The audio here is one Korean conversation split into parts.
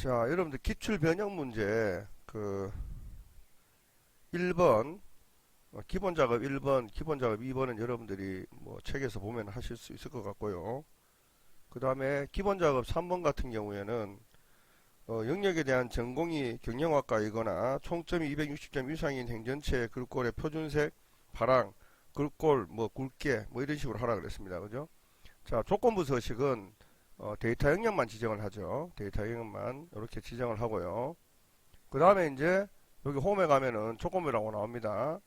자, 여러분들 기출 변형 문제 1번 기본 작업 1번, 기본 작업 2번은 여러분들이 뭐 책에서 보면 하실 수 있을 것 같고요. 그 다음에 기본 작업 3번 같은 경우에는 영역에 대한 전공이 경영학과이거나 총점이 260점 이상인 행전체 글꼴의 표준색, 파랑, 글꼴, 뭐 굵게 뭐 이런 식으로 하라 그랬습니다. 그죠? 자, 조건부 서식은 데이터 영역만 지정을 하죠. 데이터 영역만 이렇게 지정을 하고요. 그 다음에 이제 여기 홈에 가면은 조건부라고 나옵니다.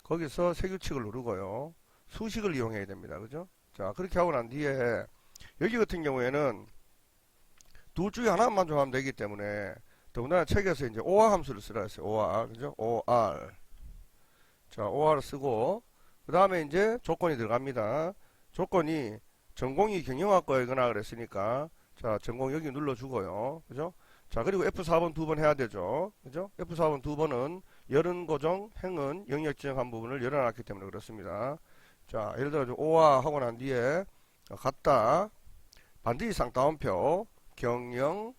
거기서 세규칙을 누르고요. 수식을 이용해야 됩니다. 그죠? 자, 그렇게 하고 난 뒤에 여기 같은 경우에는 둘 중에 하나만 좀 하면 되기 때문에 더군다나 책에서 이제 OR 함수를 쓰라 했어요. OR. 그죠? OR. 자, OR 쓰고 그 다음에 이제 조건이 들어갑니다. 조건이 전공이 경영학과이거나 그랬으니까 자, 전공 여기 눌러주고요. 그죠? 자, 그리고 F4번 두 번 해야 되죠. 그죠? F4번 두 번은 열은 고정, 행은 영역 지정한 부분을 열어놨기 때문에 그렇습니다. 자, 예를 들어 OR 하고 난 뒤에 같다 반드시 쌍따옴표 경영학과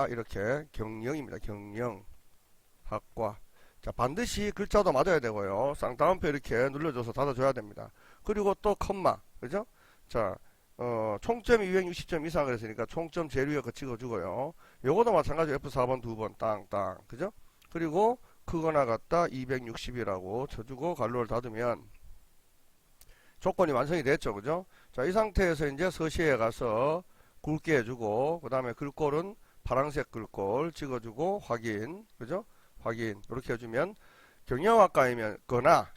이렇게 경영입니다. 경영학과. 자, 반드시 글자도 맞아야 되고요. 쌍따옴표 이렇게 눌러줘서 닫아줘야 됩니다. 그리고 또 컴마. 그죠? 자, 총점이 260점 이상 그랬으니까 총점 제일 위에 거 찍어주고요. 요거도 마찬가지로 F4번 두 번 땅땅. 그죠? 그리고 크거나 같다 260이라고 쳐주고 관로를 닫으면 조건이 완성이 됐죠. 그죠? 자, 이 상태에서 이제 서시에 가서 굵게 해주고, 그 다음에 글꼴은 파란색 글꼴 찍어주고, 확인. 그죠? 확인. 이렇게 해주면, 경영학과이거나,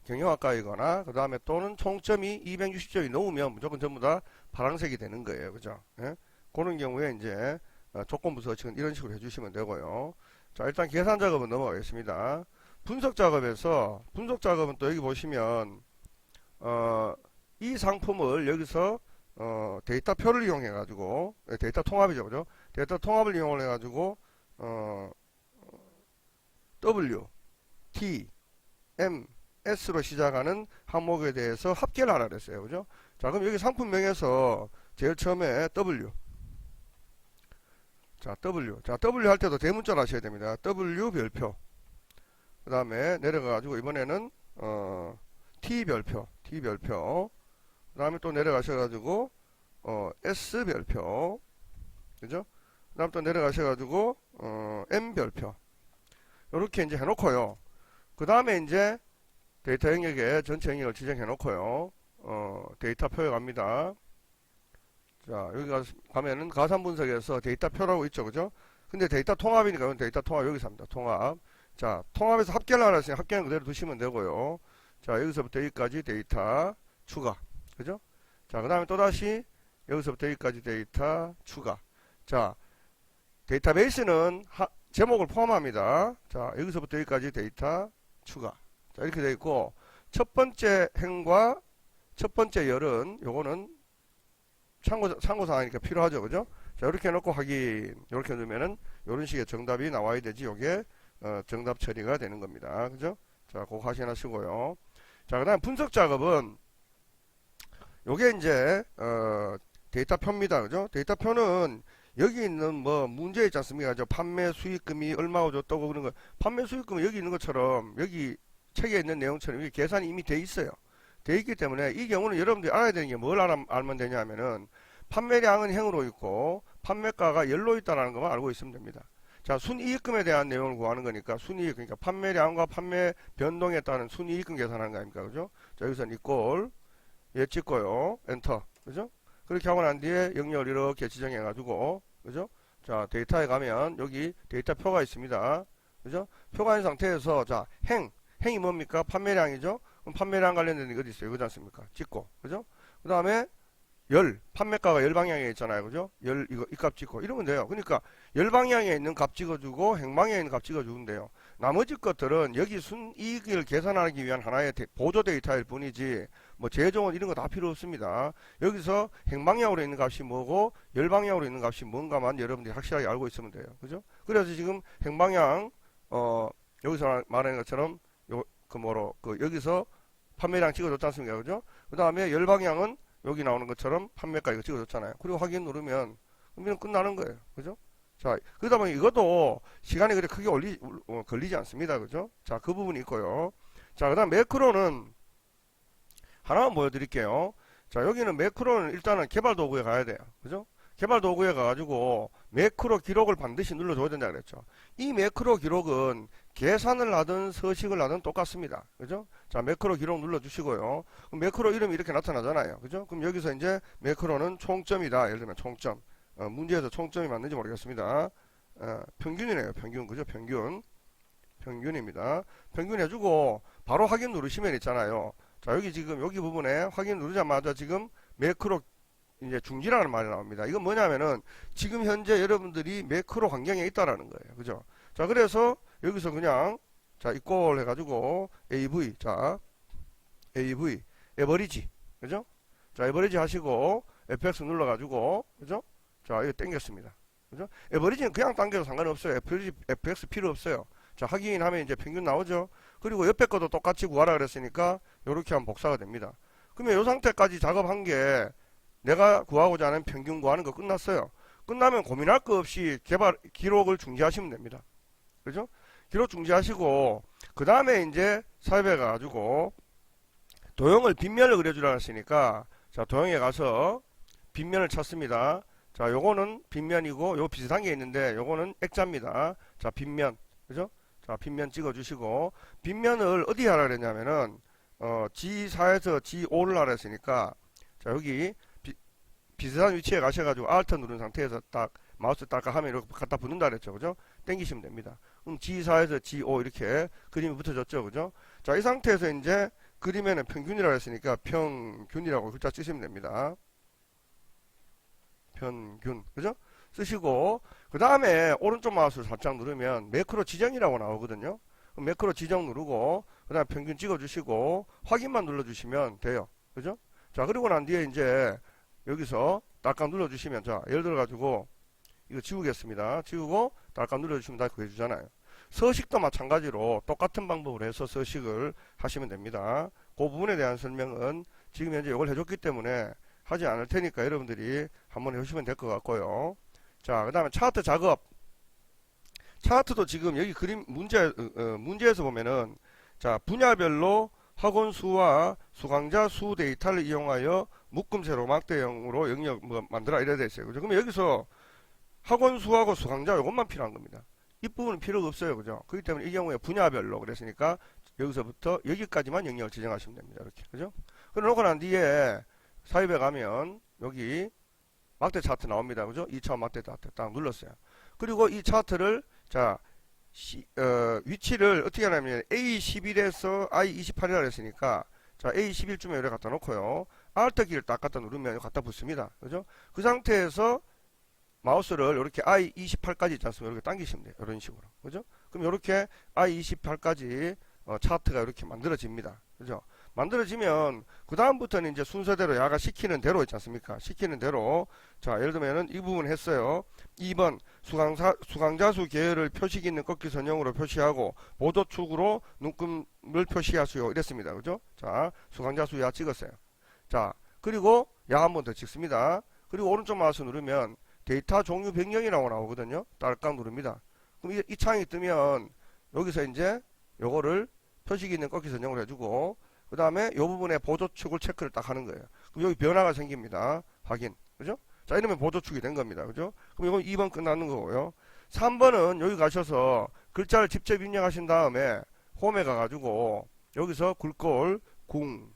그 다음에 또는 총점이 260점이 넘으면 무조건 전부 다 파란색이 되는 거예요. 그죠? 예? 그런 경우에 이제, 조건부 서식은 이런 식으로 해주시면 되고요. 자, 일단 계산 작업은 넘어가겠습니다. 분석 작업은 또 여기 보시면, 이 상품을 여기서 데이터 표를 이용해 가지고 데이터 통합이죠. 그죠? 데이터 통합을 이용해 가지고 W, T, M, S로 시작하는 항목에 대해서 합계를 하라 그랬어요. 그죠? 자, 그럼 여기 상품명에서 제일 처음에 W. 자, W. 자, W 할 때도 대문자로 하셔야 됩니다. W 별표. 그 다음에 내려가 가지고 이번에는 T 별표. 그 다음에 또 내려가셔가지고 S 별표. 그죠? 그 다음 또 내려가셔가지고 M 별표. 이렇게 이제 해놓고요. 그 다음에 이제 데이터 영역에 전체 영역을 지정해 놓고요. 데이터 표에 갑니다. 자, 여기 가면은 가산 분석에서 데이터 표라고 있죠. 그죠? 근데 데이터 통합이니까 데이터 통합 여기서 합니다. 통합. 자, 통합에서 합계를 하라 했으니 합계는 그대로 두시면 되고요. 자, 여기서부터 여기까지 데이터 추가. 그죠? 자, 그 다음에 또다시 여기서부터 여기까지 데이터 추가. 자, 데이터베이스는 제목을 포함합니다. 자, 여기서부터 여기까지 데이터 추가. 자, 이렇게 되어 있고, 첫 번째 행과 첫 번째 열은 요거는 참고사항이니까 필요하죠. 그죠? 자, 이렇게 해놓고 확인. 이렇게 넣으면은 이런 식의 정답이 나와야 되지. 요게 정답 처리가 되는 겁니다. 그죠? 자, 그거 확인하시고요. 자, 그 다음 분석 작업은 요게 이제 데이터 표입니다. 그죠? 데이터 표는 여기 있는 뭐 문제 있지 않습니까? 판매 수익금이 얼마고 줬다고 그런 거. 판매 수익금은 여기 있는 것처럼 여기 책에 있는 내용처럼 이게 계산이 이미 돼 있어요. 돼 있기 때문에 이 경우는 여러분들이 알아야 되는 게 뭘 알면 되냐 하면은 판매량은 행으로 있고 판매가가 열로 있다는 것만 알고 있으면 됩니다. 자, 순이익금에 대한 내용을 구하는 거니까 순이익, 그러니까 판매량과 판매 변동에 따른 순이익금 계산하는 거 아닙니까? 그죠? 자, 여기서는 이꼴 예 찍고요. 엔터. 그죠? 그렇게 하고 난 뒤에 영역을 이렇게 지정해 가지고 그죠? 자, 데이터에 가면 여기 데이터 표가 있습니다. 그죠? 표가 있는 상태에서 자, 행이 뭡니까? 판매량이죠? 그럼 판매량 관련된 게 어디 있어요? 그렇지 않습니까? 찍고. 그죠? 그 다음에 판매가가 열 방향에 있잖아요. 그죠? 이거 이 값 찍고 이러면 돼요. 그러니까 열 방향에 있는 값 찍어주고 행 방향에 있는 값 찍어주면 돼요. 나머지 것들은 여기 순이익을 계산하기 위한 하나의 보조 데이터일 뿐이지 뭐 재정원 이런 거 다 필요 없습니다. 여기서 행 방향으로 있는 값이 뭐고 열 방향으로 있는 값이 뭔가만 여러분들이 확실하게 알고 있으면 돼요. 그죠? 그래서 지금 행 방향 여기서 말하는 것처럼 여기서 판매량 찍어줬지 않습니까? 그죠? 그 다음에 열 방향은 여기 나오는 것처럼 판매가 이거 찍어줬잖아요. 그리고 확인 누르면 그러면 끝나는 거예요. 그죠? 자, 그러다 보니 이것도 시간이 그렇게 크게 걸리지 않습니다. 그죠? 자, 그 부분이 있고요. 자, 그 다음 매크로는 하나만 보여드릴게요. 자, 여기는 매크로는 일단은 개발 도구에 가야 돼요. 그죠? 개발 도구에 가가지고 매크로 기록을 반드시 눌러줘야 된다 그랬죠. 이 매크로 기록은 계산을 하든 서식을 하든 똑같습니다. 그죠? 자, 매크로 기록 눌러주시고요. 그럼 매크로 이름이 이렇게 나타나잖아요. 그죠? 그럼 여기서 이제 매크로는 총점이다. 예를 들면 총점. 문제에서 총점이 맞는지 모르겠습니다. 평균이네요. 평균. 그죠? 평균. 평균입니다. 평균 해주고 바로 확인 누르시면 있잖아요. 자, 여기 지금 여기 부분에 확인 누르자마자 지금 매크로 이제 중지라는 말이 나옵니다. 이건 뭐냐면은 지금 현재 여러분들이 매크로 환경에 있다라는 거예요. 그죠? 자, 그래서 여기서 그냥 자, 이꼴 해가지고 AV 자, AV 에버리지 그죠? 자, 에버리지 하시고 FX 눌러가지고 그죠? 자, 이거 땡겼습니다. 그죠? 에버리지는 그냥 당겨도 상관없어요. FX 필요 없어요. 자, 확인하면 이제 평균 나오죠. 그리고 옆에 것도 똑같이 구하라 그랬으니까 요렇게 하면 복사가 됩니다. 그러면 요 상태까지 작업한 게 내가 구하고자 하는 평균 구하는 거 끝났어요. 끝나면 고민할 거 없이 개발 기록을 중지하시면 됩니다. 그죠? 기록 중지하시고 그 다음에 이제 삽입해 가지고 도형을 빗면을 그려주라 했으니까 자, 도형에 가서 빗면을 찾습니다. 자, 요거는 빗면이고 요 비슷한 게 있는데 요거는 액자입니다. 자, 빗면 그죠? 자, 빗면 찍어주시고 빗면을 어디 하라 그랬냐면은 G4에서 G5를 하라 했으니까 자, 여기 비슷한 위치에 가셔가지고 Alt 누른 상태에서 딱 마우스 딱 하면 이렇게 갖다 붙는다 그랬죠. 그죠? 땡기시면 됩니다. 그럼 G4에서 G5 이렇게 그림이 붙어졌죠. 그죠? 자, 이 상태에서 이제 그림에는 평균이라고 했으니까 평균이라고 글자 쓰시면 됩니다. 평균. 그죠? 쓰시고 그 다음에 오른쪽 마우스를 살짝 누르면 매크로 지정이라고 나오거든요. 그럼 매크로 지정 누르고 그 다음에 평균 찍어주시고 확인만 눌러주시면 돼요. 그죠? 자, 그리고 난 뒤에 이제 여기서 딸깍 눌러주시면 자, 예를 들어 가지고 이거 지우겠습니다. 지우고 딸깍 눌러주시면 다 구해주잖아요. 서식도 마찬가지로 똑같은 방법으로 해서 서식을 하시면 됩니다. 그 부분에 대한 설명은 지금 현재 이걸 해줬기 때문에 하지 않을 테니까 여러분들이 한번 해주시면 될 것 같고요. 자, 그 다음에 차트 작업. 차트도 지금 여기 그림 문제에서 보면은 자, 분야별로 학원 수와 수강자 수 데이터를 이용하여 묶음 세로 막대형으로 영역 만들어 이래 돼 있어요. 그죠? 그러면 여기서 학원 수하고 수강자 이것만 필요한 겁니다. 이 부분은 필요가 없어요. 그죠? 그렇기 때문에 이 경우에 분야별로 그랬으니까 여기서부터 여기까지만 영역을 지정하시면 됩니다. 이렇게. 그죠? 그래 놓고 난 뒤에 삽입에 가면 여기 막대 차트 나옵니다. 그죠? 2차 막대 차트 딱 눌렀어요. 그리고 이 차트를 자 위치를 어떻게 하냐면 A11에서 I28이라 했으니까 자 A11쯤에 이렇게 갖다 놓고요. Alt 키를 딱 갖다 누르면 갖다 붙습니다. 그죠? 그 상태에서 마우스를 이렇게 I28까지 있지 않습니까? 이렇게 당기시면 돼요. 이런 식으로. 그죠? 그럼 이렇게 I28까지 차트가 이렇게 만들어집니다. 그죠? 만들어지면 그 다음부터는 이제 순서대로 야가 시키는 대로 있지 않습니까? 시키는 대로 자 예를 들면은 이 부분 했어요. 2번 수강자 수 계열을 표식 있는 꺾기 선형으로 표시하고 보조축으로 눈금을 표시하수요 이랬습니다. 그죠? 자 수강자 수 야 찍었어요. 자 그리고 야 한 번 더 찍습니다. 그리고 오른쪽 마우스 누르면 데이터 종류 변경이라고 나오거든요. 딸깍 누릅니다. 그럼 이 창이 뜨면 여기서 이제 요거를 표식 있는 꺾기 선형으로 해주고 그 다음에 이 부분에 보조축을 체크를 딱 하는 거예요. 그럼 여기 변화가 생깁니다. 확인. 그죠? 자, 이러면 보조축이 된 겁니다. 그죠? 그럼 이건 2번 끝나는 거고요. 3번은 여기 가셔서 글자를 직접 입력하신 다음에 홈에 가가지고 여기서 굴골, 궁,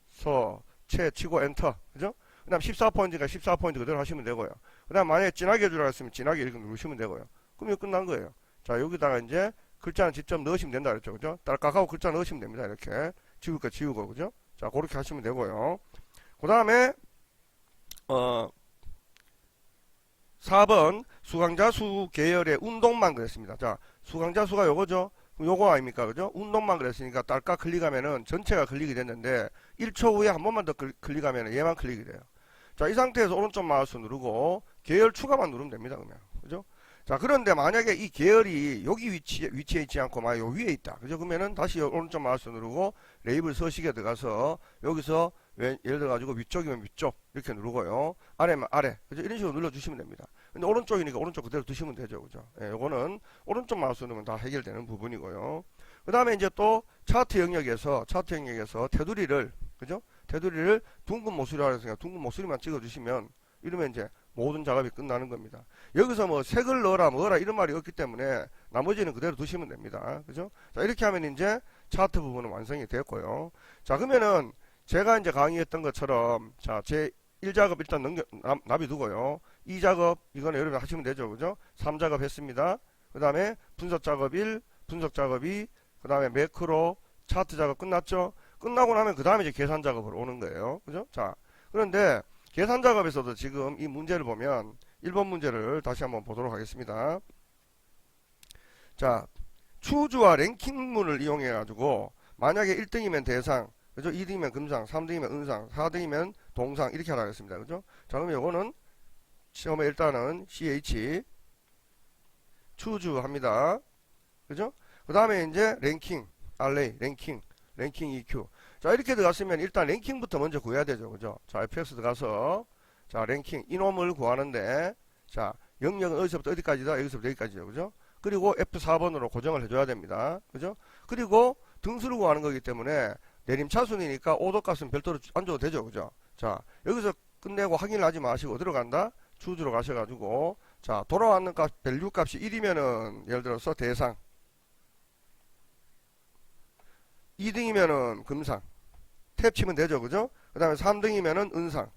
서, 채 치고 엔터. 그죠? 그 다음 14포인트가 14포인트 그대로 하시면 되고요. 그 다음 만약에 진하게 해주라 했으면 진하게 이렇게 누르시면 되고요. 그럼 이거 끝난 거예요. 자, 여기다가 이제 글자는 직접 넣으시면 된다 그랬죠. 그죠? 딸깍하고 글자 넣으시면 됩니다. 이렇게. 지울 거 지우고, 그죠? 자, 그렇게 하시면 되고요. 그 다음에, 4번, 수강자 수 계열의 운동만 그랬습니다. 자, 수강자 수가 요거죠? 요거 아닙니까? 그죠? 운동만 그랬으니까 딸깍 클릭하면은 전체가 클릭이 됐는데, 1초 후에 한 번만 더 클릭하면은 얘만 클릭이 돼요. 자, 이 상태에서 오른쪽 마우스 누르고, 계열 추가만 누르면 됩니다. 그러면. 그죠? 자, 그런데 만약에 이 계열이 여기 위치에 있지 않고 요 위에 있다. 그죠? 그러면은 다시 오른쪽 마우스 누르고 레이블 서식에 들어가서 여기서 예를 들어가지고 위쪽이면 위쪽 이렇게 누르고요. 아래면 아래. 그죠? 이런 식으로 눌러주시면 됩니다. 근데 오른쪽이니까 오른쪽 그대로 두시면 되죠. 그죠? 예, 요거는 오른쪽 마우스 누르면 다 해결되는 부분이고요. 그 다음에 이제 또 차트 영역에서 테두리를, 그죠? 테두리를 둥근 모서리라고 해서 둥근 모서리만 찍어주시면 이러면 이제 모든 작업이 끝나는 겁니다. 여기서 뭐 색을 넣어라 뭐라 이런 말이 없기 때문에 나머지는 그대로 두시면 됩니다. 그죠? 자, 이렇게 하면 이제 차트 부분은 완성이 됐고요. 자, 그러면은 제가 이제 강의했던 것처럼 자, 제 1작업 일단 놔두고요. 2작업 이거는 여러분 하시면 되죠. 그죠? 3작업 했습니다. 그 다음에 분석 작업 1, 분석 작업 2, 그 다음에 매크로 차트 작업 끝났죠? 끝나고 나면 그 다음에 이제 계산 작업으로 오는 거예요. 그죠? 자, 그런데 계산 작업에서도 지금 이 문제를 보면 1번 문제를 다시 한번 보도록 하겠습니다. 자, 추주와 랭킹문을 이용해 가지고 만약에 1등이면 대상, 그죠? 2등이면 금상, 3등이면 은상, 4등이면 동상 이렇게 하라 했습니다. 그죠? 자, 그럼 요거는 처음에 일단은 CH 추주 합니다. 그죠? 그 다음에 이제 랭킹, RA, 랭킹 EQ. 자, 이렇게 들어갔으면 일단 랭킹부터 먼저 구해야 되죠. 그죠? 자, FX 들어가서 자, 랭킹 이놈을 구하는데 자, 영역은 어디서부터 어디까지다? 여기서부터 여기까지죠. 그죠? 그리고 F4번으로 고정을 해줘야 됩니다. 그죠? 그리고 등수를 구하는 거기 때문에 내림차순이니까 5도 값은 별도로 안 줘도 되죠. 그죠? 자, 여기서 끝내고 확인을 하지 마시고 들어간다? 추주로 가셔가지고 자, 돌아왔는 값, 밸류 값이 1이면은 예를 들어서 대상, 2등이면은 금상 탭 치면 되죠. 그죠? 그 다음에 3등이면은 은상,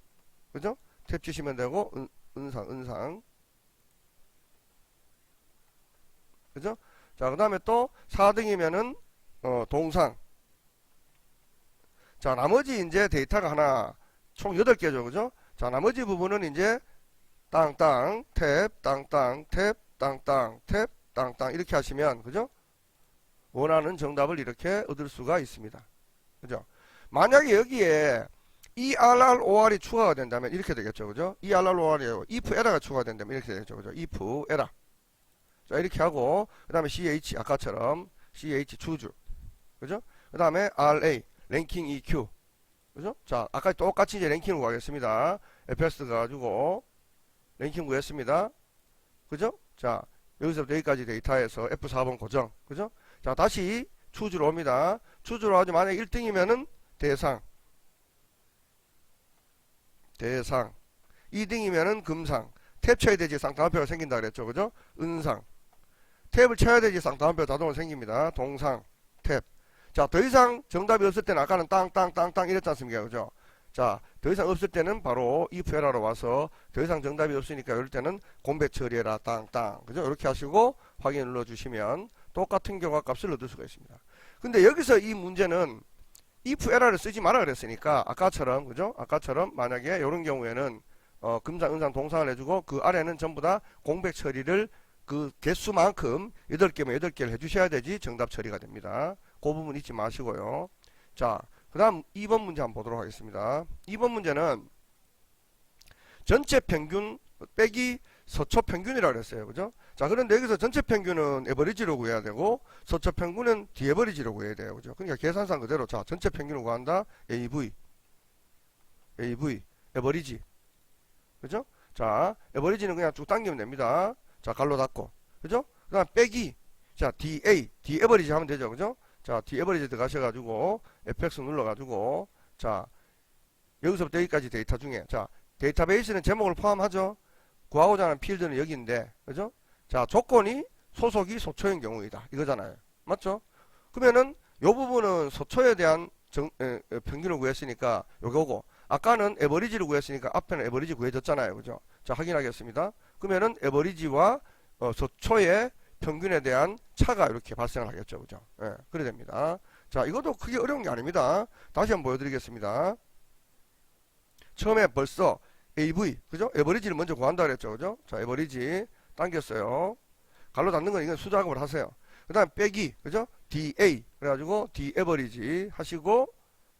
그죠? 탭 치시면 되고 은상 그죠? 자, 그 다음에 또 4등이면은 동상. 자, 나머지 이제 데이터가 하나 총 8개죠. 그죠? 자, 나머지 부분은 이제 땅땅 탭 땅땅 탭 땅땅 탭 땅땅 이렇게 하시면, 그죠? 원하는 정답을 이렇게 얻을 수가 있습니다. 그죠? 만약에 여기에 ERROR이 추가가 된다면 이렇게 되겠죠. 그죠? ERROR이 if error가 추가가 된다면 이렇게 되겠죠. 그죠? if error. 자, 이렇게 하고 그 다음에 CH 아까처럼 CH 추주. 그죠? 그 다음에 RA 랭킹 EQ. 그죠? 자, 아까 똑같이 이제 랭킹을 구하겠습니다. FS 가지고 랭킹 구했습니다. 그죠? 자, 여기서부터 여기까지 데이터에서 F4번 고정. 그죠? 자, 다시 추주로 옵니다. 추주로 하지 만약 1등이면은 대상. 2등이면은 금상. 탭 쳐야 되지 쌍따옴표가 생긴다 그랬죠. 그죠? 은상. 탭을 쳐야 되지 쌍따옴표 자동으로 생깁니다. 동상. 탭. 자, 더 이상 정답이 없을 때는 아까는 땅땅땅땅 이랬지 않습니까? 그죠? 자, 더 이상 없을 때는 바로 if error로 와서 더 이상 정답이 없으니까 이럴 때는 공백 처리해라 땅땅. 그죠? 이렇게 하시고 확인 눌러주시면 똑같은 결과값을 얻을 수가 있습니다. 근데 여기서 이 문제는 if error를 쓰지 마라 그랬으니까 아까처럼, 그죠? 아까처럼 만약에 이런 경우에는 금상, 은상, 동상을 해주고 그 아래는 전부 다 공백 처리를 그 개수만큼 8개면 8개를 해주셔야 되지 정답 처리가 됩니다. 그 부분 잊지 마시고요. 자, 그 다음 2번 문제 한번 보도록 하겠습니다. 2번 문제는 전체 평균 빼기 서초 평균이라고 그랬어요. 그죠? 자, 그런데 여기서 전체 평균은 에버리지로 구해야 되고 서초 평균은 디에버리지로 구해야 돼요. 그죠? 그러니까 계산상 그대로 자, 전체 평균을 구한다. AV 에버리지. 그죠? 자, 에버리지는 그냥 쭉 당기면 됩니다. 자, 갈로 닫고. 그죠? 그 다음 빼기. 자, 디에버리지 하면 되죠. 그죠? 자, 디에버리지 들어가셔가지고 FX 눌러가지고 자, 여기서부터 여기까지 데이터 중에 자, 데이터베이스는 제목을 포함하죠. 구하고자 하는 필드는 여기인데, 그죠? 자, 조건이 소속이 소초인 경우이다. 이거잖아요. 맞죠? 그러면은 요 부분은 소초에 대한 평균을 구했으니까 요거고, 아까는 에버리지를 구했으니까 앞에는 에버리지 구해졌잖아요. 그죠? 자, 확인하겠습니다. 그러면은 에버리지와 소초의 평균에 대한 차가 이렇게 발생을 하겠죠. 그죠? 예, 그래 됩니다. 자, 이것도 크게 어려운 게 아닙니다. 다시 한번 보여드리겠습니다. 처음에 벌써 AV, 그죠? 에버리지를 먼저 구한다 그랬죠. 그죠? 자, 에버리지 당겼어요. 갈로 닫는 건 이건 수작업을 하세요. 그 다음 빼기, 그죠? DA, 그래가지고 D에버리지 하시고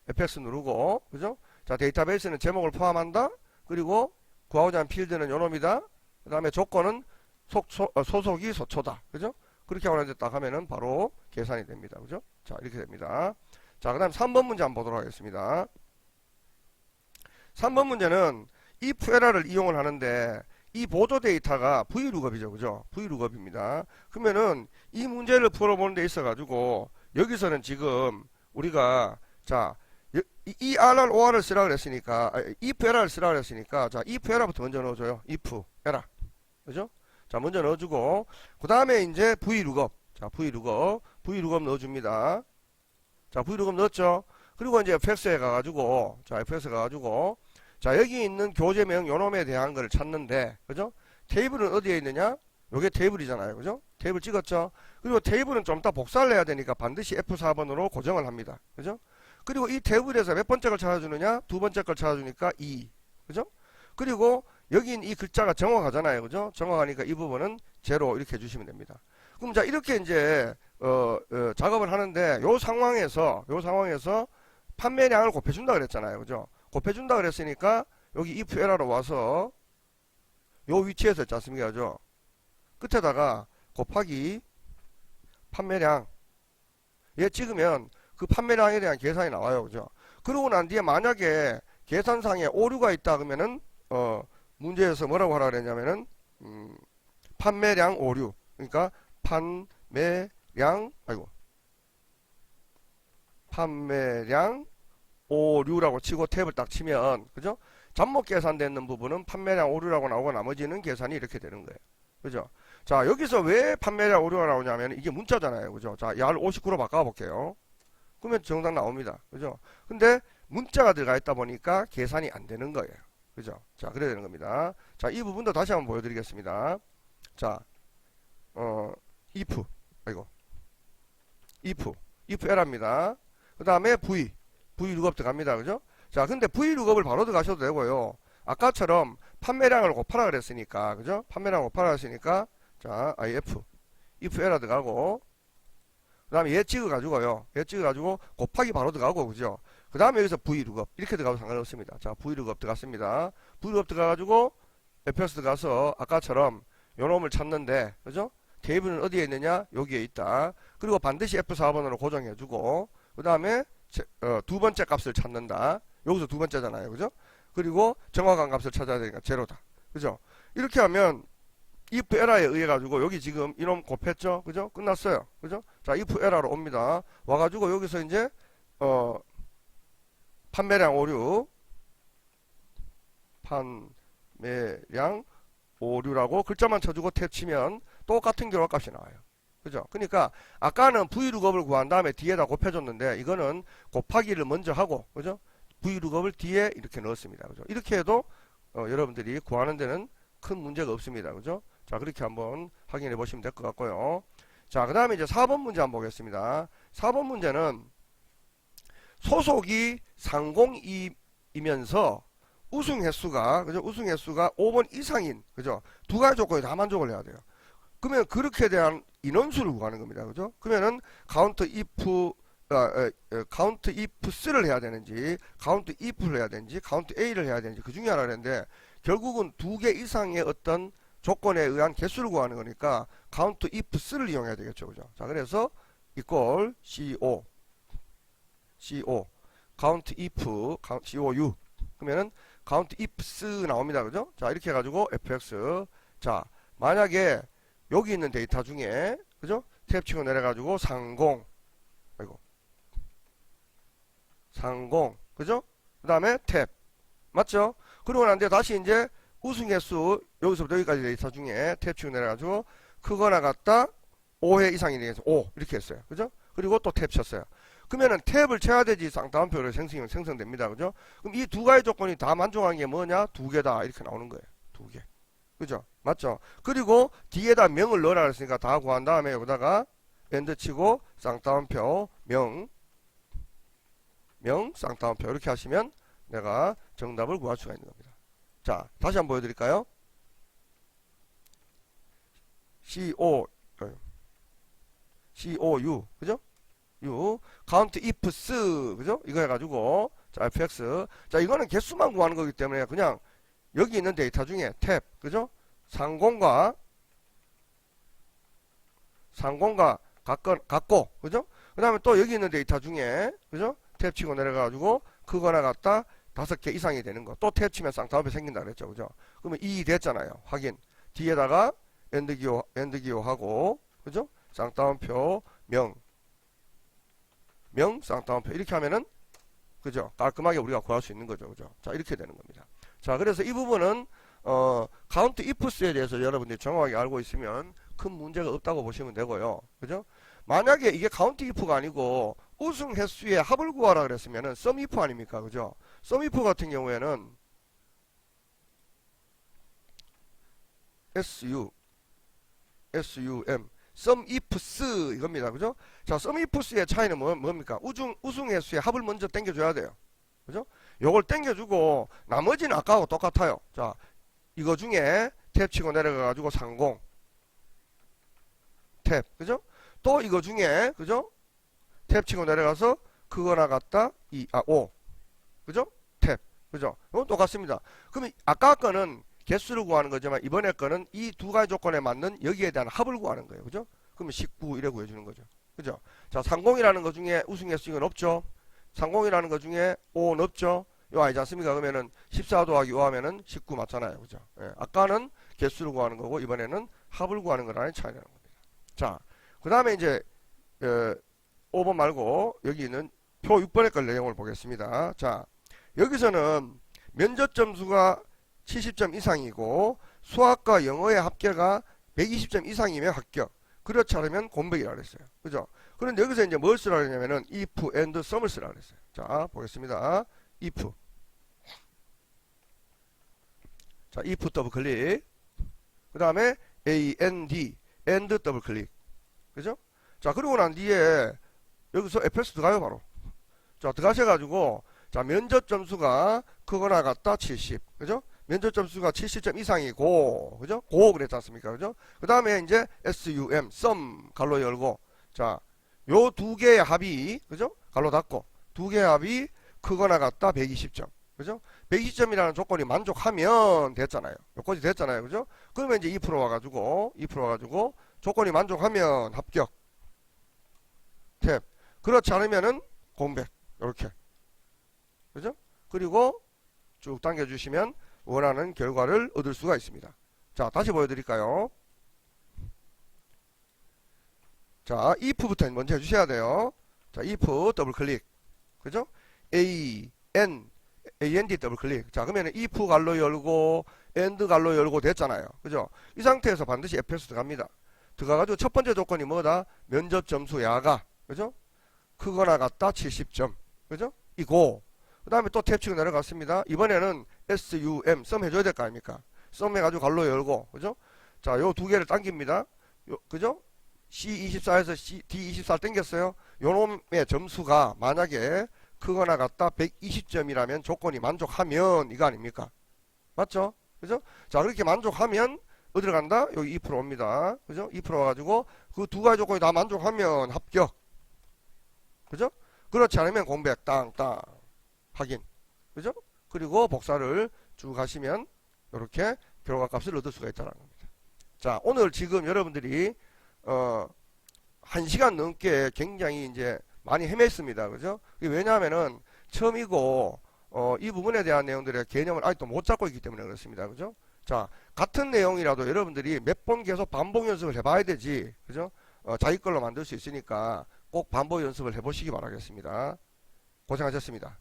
FX 누르고, 그죠? 자, 데이터베이스는 제목을 포함한다. 그리고 구하고자 하는 필드는 요놈이다. 그 다음에 조건은 소속이 소초다. 그죠? 그렇게 하고 나서 딱 하면은 바로 계산이 됩니다. 그죠? 자, 이렇게 됩니다. 자, 그 다음 3번 문제 한번 보도록 하겠습니다. 3번 문제는 if 에러를 이용을 하는데 이 보조 데이터가 vlookup이죠. 그죠? vlookup입니다. 그러면은 이 문제를 풀어보는 데 있어 가지고 여기서는 지금 우리가 자, 이 RR, OR을 쓰라 그랬으니까 if 에러를 쓰라 그랬으니까 자, if 에러부터 먼저 넣어줘요. if 에러. 그죠? 자, 먼저 넣어주고 그 다음에 이제 vlookup. 자, vlookup 넣어줍니다. 자, vlookup 넣었죠? 그리고 이제 fx에 가가지고 자, fx에 가가지고 자, 여기 있는 교재명 요놈에 대한 걸 찾는데, 그죠? 테이블은 어디에 있느냐? 요게 테이블이잖아요. 그죠? 테이블 찍었죠? 그리고 테이블은 좀 이따 복사를 해야 되니까 반드시 F4번으로 고정을 합니다. 그죠? 그리고 이 테이블에서 몇 번째 걸 찾아주느냐? 두 번째 걸 찾아주니까 2. 그죠? 그리고 여긴 이 글자가 정확하잖아요. 그죠? 정확하니까 이 부분은 제로 이렇게 해주시면 됩니다. 그럼 자, 이렇게 이제, 작업을 하는데, 요 상황에서 판매량을 곱해준다 그랬잖아요. 그죠? 곱해준다 그랬으니까 여기 if 에러로 와서 요 위치에서 있지 않습니까? 그죠? 끝에다가 곱하기 판매량 얘 찍으면 그 판매량에 대한 계산이 나와요. 그죠? 그러고 난 뒤에 만약에 계산상에 오류가 있다 그러면은 문제에서 뭐라고 하라 그랬냐면은 판매량 오류. 그러니까 판매량 오류라고 치고 탭을 딱 치면 그죠? 잠못 계산되는 부분은 판매량 오류라고 나오고 나머지는 계산이 이렇게 되는 거예요. 그죠? 자, 여기서 왜 판매량 오류가 나오냐면 이게 문자잖아요. 그죠? 자, 열 59로 바꿔 볼게요. 그러면 정답 나옵니다. 그죠? 근데 문자가 들어가 있다 보니까 계산이 안 되는 거예요. 그죠? 자, 그래야 되는 겁니다. 자, 이 부분도 다시 한번 보여드리겠습니다. 자, if 에러입니다. 그 다음에 vlookup 들어갑니다. 그죠? 자, 근데 vlookup을 바로 들어가셔도 되고요. 아까처럼 판매량을 곱하라 그랬으니까, 그죠? 판매량 곱하라 그랬으니까, 자, if 에러 들어가고, 그 다음에 얘 찍어가지고요. 얘 찍어가지고 곱하기 바로 들어가고, 그죠? 그 다음에 여기서 vlookup 이렇게 들어가도 상관없습니다. 자, vlookup 들어갔습니다. vlookup 들어가가지고 fs 들어가서 아까처럼 요놈을 찾는데, 그죠? 테이블은 어디에 있느냐? 여기에 있다. 그리고 반드시 F4번으로 고정해주고, 그 다음에 두 번째 값을 찾는다. 여기서 두 번째잖아요. 그죠? 그리고 정확한 값을 찾아야 되니까 제로다. 그죠? 이렇게 하면 if 에러에 의해 가지고 여기 지금 이놈 곱했죠? 그죠? 끝났어요. 그죠? 자, if 에러로 옵니다. 와가지고 여기서 이제 판매량 오류 오류라고 글자만 쳐주고 탭 치면 똑같은 결과값이 나와요. 그죠? 그러니까 아까는 vlookup을 구한 다음에 뒤에다 곱해줬는데 이거는 곱하기를 먼저 하고 그죠? vlookup을 뒤에 이렇게 넣었습니다. 그죠? 이렇게 해도 여러분들이 구하는 데는 큰 문제가 없습니다. 그죠? 자, 그렇게 한번 확인해 보시면 될 것 같고요. 자, 그 다음에 이제 4번 문제 한번 보겠습니다. 4번 문제는 소속이 상공이면서 우승 횟수가 그죠? 우승 횟수가 5번 이상인 그죠? 두 가지 조건이 다 만족을 해야 돼요. 그러면 그렇게 대한 인원수를 구하는 겁니다. 그죠? 그러면은 count ifs를 해야 되는지 count if를 해야 되는지 count a를 해야 되는지 그 중에 하나인데 결국은 두 개 이상의 어떤 조건에 의한 개수를 구하는 거니까 count ifs를 이용해야 되겠죠. 그죠? 자, 그래서 equal co count if cou 그러면은 count ifs 나옵니다. 그죠? 자, 이렇게 해가지고 fx 자, 만약에 여기 있는 데이터 중에 그죠? 탭 치고 내려가지고 상공 그죠? 그 다음에 탭 맞죠? 그러고 난 뒤에 다시 이제 우승 횟수 여기서부터 여기까지 데이터 중에 탭 치고 내려가지고 크거나 같다 5회 이상이 되겠어 5 이렇게 했어요. 그죠? 그리고 또 탭 쳤어요. 그러면은 탭을 쳐야 되지 쌍따옴표로 생성됩니다. 그죠? 그럼 이 두 가지 조건이 다 만족한 게 뭐냐? 두 개다 이렇게 나오는 거예요. 두 개. 그죠? 맞죠? 그리고 뒤에다 명을 넣으라 그랬으니까 다 구한 다음에 여기다가 엔드 치고 쌍따옴표 명 쌍따옴표 이렇게 하시면 내가 정답을 구할 수가 있는 겁니다. 자, 다시 한번 보여드릴까요? COU 그죠? U count ifs 그죠? 이거 해가지고 자 fx 자 이거는 개수만 구하는 거기 때문에 그냥 여기 있는 데이터 중에 탭 그죠? 상공과 같고 그죠? 그 다음에 또 여기 있는 데이터 중에 그죠? 탭 치고 내려가지고 크거나 같다 5개 이상이 되는 거. 또 탭 치면 쌍따옴표 생긴다 그랬죠. 그죠? 그러면 2 됐잖아요. 확인. 뒤에다가 엔드 기호 하고, 그죠? 쌍따옴표, 명, 쌍따옴표. 이렇게 하면은, 그죠? 깔끔하게 우리가 구할 수 있는 거죠. 그죠? 자, 이렇게 되는 겁니다. 자, 그래서 이 부분은, 카운트 ifs에 대해서 여러분들이 정확하게 알고 있으면 큰 문제가 없다고 보시면 되고요. 그죠? 만약에 이게 카운트 if가 아니고 우승 횟수의 합을 구하라 그랬으면은 sum if 아닙니까? 그죠? sum if 같은 경우에는 sum sum ifs 이겁니다. 그죠? 자, sum ifs의 차이는 뭡니까? 우승 횟수의 합을 먼저 땡겨줘야 돼요. 그죠? 요걸 땡겨주고 나머지는 아까하고 똑같아요. 자, 이거 중에 탭 치고 내려가가지고 상공 탭, 그죠? 또 이거 중에, 그죠? 탭 치고 내려가서 그거나 같다 5, 그죠? 탭, 그죠? 이건 똑같습니다. 그러면 아까 거는 개수를 구하는 거지만 이번에 거는 이 두 가지 조건에 맞는 여기에 대한 합을 구하는 거예요. 그죠? 그러면 19 이래 구해주는 거죠. 그죠? 자, 상공이라는 거 중에 우승 횟수 이건 없죠? 상공이라는 거 중에 5는 없죠? 요 아니지 않습니까? 그러면은 14 더하기 5 하면은 19 맞잖아요. 그죠? 예, 아까는 개수를 구하는 거고 이번에는 합을 구하는 거라는 차이라는 겁니다. 자, 그 다음에 이제 5번 말고 여기 있는 표 6번의 걸 내용을 보겠습니다. 자, 여기서는 면접 점수가 70점 이상이고 수학과 영어의 합계가 120점 이상이면 합격. 그렇지 않으면 공백이라고 그랬어요. 그죠? 그런데 여기서 이제 뭘 쓰라고 했냐면은 if and sum을 쓰라고 그랬어요. 자, 보겠습니다. if. 자, if 더블 클릭. 그 다음에 and 더블 클릭. 그죠? 자, 그리고 난 뒤에 여기서 fs 들어가요, 바로. 자, 들어가셔가지고, 자, 면접 점수가 그거나 같다 70. 그죠? 면접 점수가 70점 이상이고, 그죠? 고 그랬지 않습니까? 그죠? 그 다음에 이제 sum, 갈로 열고, 자, 요 두 개의 합이, 그죠? 갈로 닫고, 두 개의 합이 크거나 같다 120점. 그죠? 120점이라는 조건이 만족하면 됐잖아요. 요까지 됐잖아요. 그죠? 그러면 이제 2% 와가지고, 조건이 만족하면 합격. 탭. 그렇지 않으면은 공백. 요렇게. 그죠? 그리고 쭉 당겨주시면 원하는 결과를 얻을 수가 있습니다. 자, 다시 보여드릴까요? 자, if부터 먼저 해주셔야 돼요. 자, if 더블 클릭. 그죠? and 더블 클릭. 자, 그러면 if 갈로 열고 and 갈로 열고 됐잖아요. 그죠? 이 상태에서 반드시 fs 들어갑니다. 들어가가지고 첫 번째 조건이 뭐다? 면접 점수 야가. 그죠? 크거나 같다 70점. 그죠? 이고. 그 다음에 또 탭 치고 내려갔습니다. 이번에는 sum 해줘야 될 거 아닙니까? sum 해가지고 갈로 열고. 그죠? 자, 요 두 개를 당깁니다. 그죠? C24에서 D24 당겼어요. 요 놈의 점수가 만약에 크거나 같다 120점이라면 조건이 만족하면 이거 아닙니까? 맞죠? 그죠? 자, 그렇게 만족하면 어디로 간다? 여기 2% 옵니다. 그죠? 2% 와가지고 그 두 가지 조건이 다 만족하면 합격. 그죠? 그렇지 않으면 공백 땅땅 확인. 그죠? 그리고 복사를 쭉 하시면 이렇게 결과값을 얻을 수가 있다는 겁니다. 자, 오늘 지금 여러분들이 1시간 넘게 굉장히 이제 많이 헤맸습니다. 그죠? 왜냐하면은 처음이고 이 부분에 대한 내용들의 개념을 아직도 못 잡고 있기 때문에 그렇습니다. 그죠? 자, 같은 내용이라도 여러분들이 몇 번 계속 반복 연습을 해봐야 되지. 그죠? 자기 걸로 만들 수 있으니까 꼭 반복 연습을 해보시기 바라겠습니다. 고생하셨습니다.